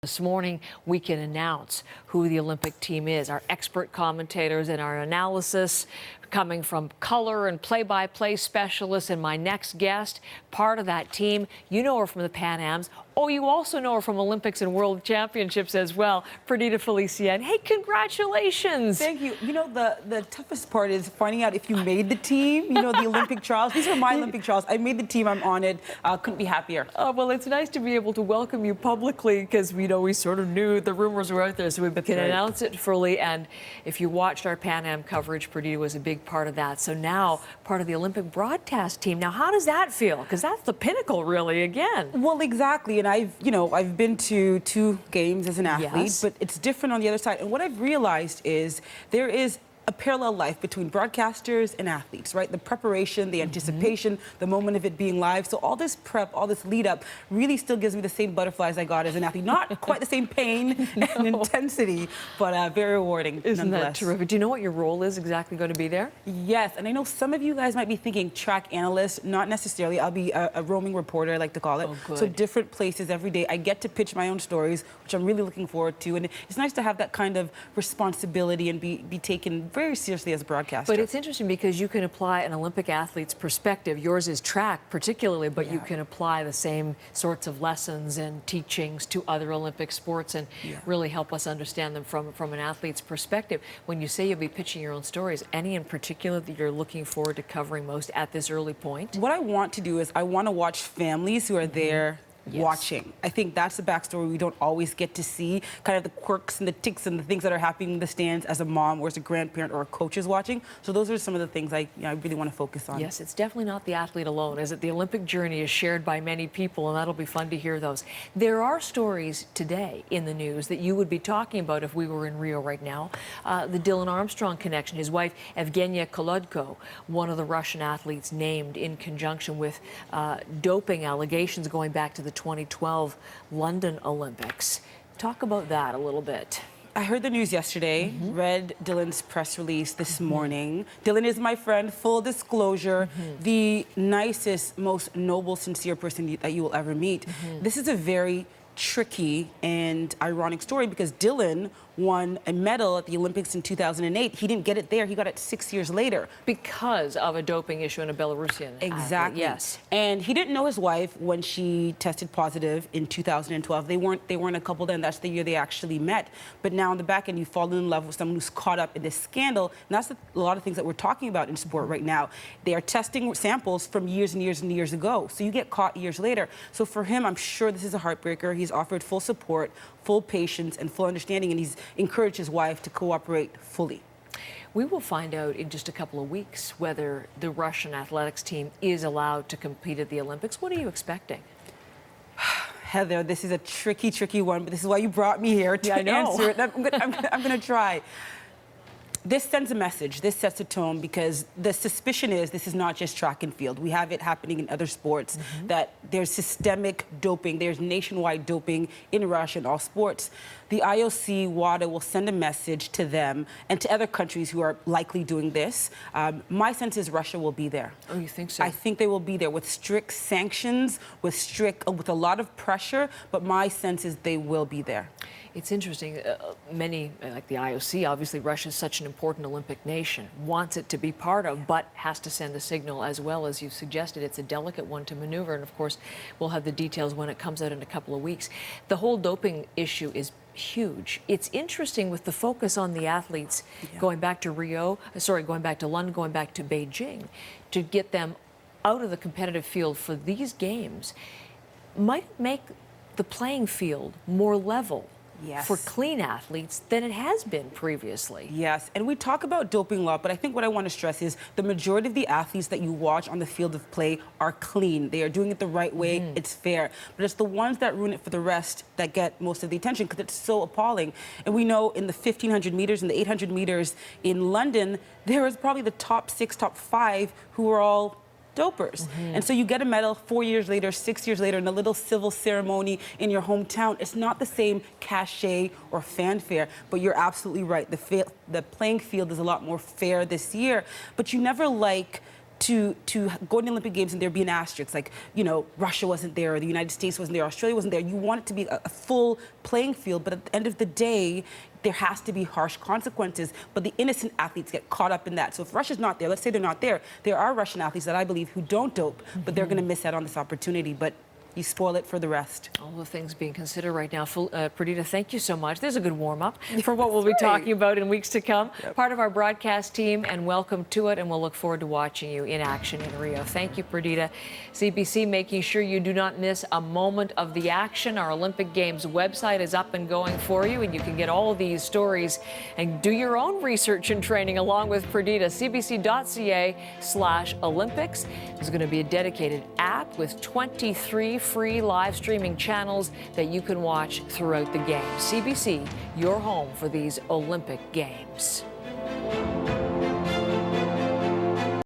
This morning, we can announce who the Olympic team is. Our expert commentators and our analysis coming from color and play-by-play specialists. And my next guest, part of that team, you know her from the Pan Ams. Oh, you also know her from Olympics and World Championships as well, Perdita Felicien. Hey, congratulations. Thank you. You know, the toughest part is finding out if you made the team, you know, the Olympic trials. These are my Olympic trials. I made the team. I'm on it. Couldn't be happier. Oh, well, it's nice to be able to welcome you publicly because, you know, we sort of knew the rumors were out there, so we can announce it fully. And if you watched our Pan Am coverage, Perdita was a big part of that. So now part of the Olympic broadcast team. Now, how does that feel? Because that's the pinnacle, really, again. Well, exactly. And I've been to 2 games as an athlete, but it's different on the other side. And what I've realized is there is a parallel life between broadcasters and athletes, right? The preparation, the anticipation, the moment of it being live. So all this prep, all this lead up really still gives me the same butterflies I got as an athlete. Not quite the same pain and intensity, but very rewarding. Isn't that terrific? Do you know what your role is exactly going to be there? Yes, and I know some of you guys might be thinking track analyst, not necessarily. I'll be a roaming reporter, I like to call it. Oh, good. So different places every day. I get to pitch my own stories, which I'm really looking forward to. And it's nice to have that kind of responsibility and be taken very seriously as a broadcaster. But it's interesting because you can apply an Olympic athlete's perspective. Yours is track particularly, but you can apply the same sorts of lessons and teachings to other Olympic sports and really help us understand them from an athlete's perspective. When you say you'll be pitching your own stories, any in particular that you're looking forward to covering most at this early point? What I want to do is I want to watch families who are there watching. I think that's the backstory we don't always get to see, kind of the quirks and the ticks and the things that are happening in the stands as a mom or as a grandparent or a coach is watching. So those are some of the things I really want to focus on. Yes, it's definitely not the athlete alone, is it? The Olympic journey is shared by many people, and that'll be fun to hear those. There are stories today in the news that you would be talking about if we were in Rio right now. The Dylan Armstrong connection, his wife, Evgenia Kolodko, one of the Russian athletes named in conjunction with doping allegations going back to the 2012 London Olympics. Talk about that a little bit. I heard the news yesterday, read Dylan's press release this morning. Dylan is my friend, full disclosure, the nicest, most noble, sincere person that you will ever meet. This is a very tricky and ironic story because Dylan won a medal at the Olympics in 2008. He didn't get it there. He got it 6 years later. Because of a doping issue in a Belarusian Exactly. athlete. Yes. And he didn't know his wife when she tested positive in 2012. They weren't a couple then. That's the year they actually met. But now on the back end, you fall in love with someone who's caught up in this scandal. And that's a lot of things that we're talking about in sport right now. They are testing samples from years and years and years ago. So you get caught years later. So for him, I'm sure this is a heartbreaker. He's offered full support, full patience, and full understanding, and he's encouraged his wife to cooperate fully. We will find out in just a couple of weeks whether the Russian athletics team is allowed to compete at the Olympics. What are you expecting? Heather, this is a tricky one, but this is why you brought me here to answer it. I'm going to try. This sends a message. This sets a tone because the suspicion is this is not just track and field. We have it happening in other sports, that there's systemic doping. There's nationwide doping in Russia in all sports. The IOC, WADA will send a message to them and to other countries who are likely doing this. My sense is Russia will be there. Oh, you think so? I think they will be there with strict sanctions, with a lot of pressure, but my sense is they will be there. It's interesting. Many, like the IOC, obviously Russia is such an important Olympic nation, wants it to be part of, but has to send a signal as well. As you've suggested, it's a delicate one to maneuver. And of course, we'll have the details when it comes out in a couple of weeks. The whole doping issue is huge. It's interesting with the focus on the athletes going back to going back to London, going back to Beijing, to get them out of the competitive field for these games might make the playing field more level for clean athletes than it has been previously. Yes, and we talk about doping law, but I think what I want to stress is the majority of the athletes that you watch on the field of play are clean. They are doing it the right way. It's fair. But it's the ones that ruin it for the rest that get most of the attention because it's so appalling. And we know in the 1,500 meters and the 800 meters in London, there was probably the top 6, top 5 who were all dopers. And so you get a medal 4 years later, 6 years later in a little civil ceremony in your hometown. It's not the same cachet or fanfare, but you're absolutely right. The playing field is a lot more fair this year, but you never like to go to the Olympic Games and there be an asterisk, like, you know, Russia wasn't there, or the United States wasn't there, Australia wasn't there. You want it to be a full playing field, but at the end of the day, there has to be harsh consequences, but the innocent athletes get caught up in that. So if Russia's not there, let's say they're not there, there are Russian athletes that I believe who don't dope, but they're going to miss out on this opportunity. But you spoil it for the rest. All the things being considered right now. Perdita, thank you so much. There's a good warm-up for what we'll be talking about in weeks to come. Yep. Part of our broadcast team, and welcome to it, and we'll look forward to watching you in action in Rio. Thank you, Perdita. CBC making sure you do not miss a moment of the action. Our Olympic Games website is up and going for you, and you can get all of these stories and do your own research and training along with Perdita. CBC.ca/Olympics. There's going to be a dedicated app with 23 free live streaming channels that you can watch throughout the game. CBC, your home for these Olympic Games.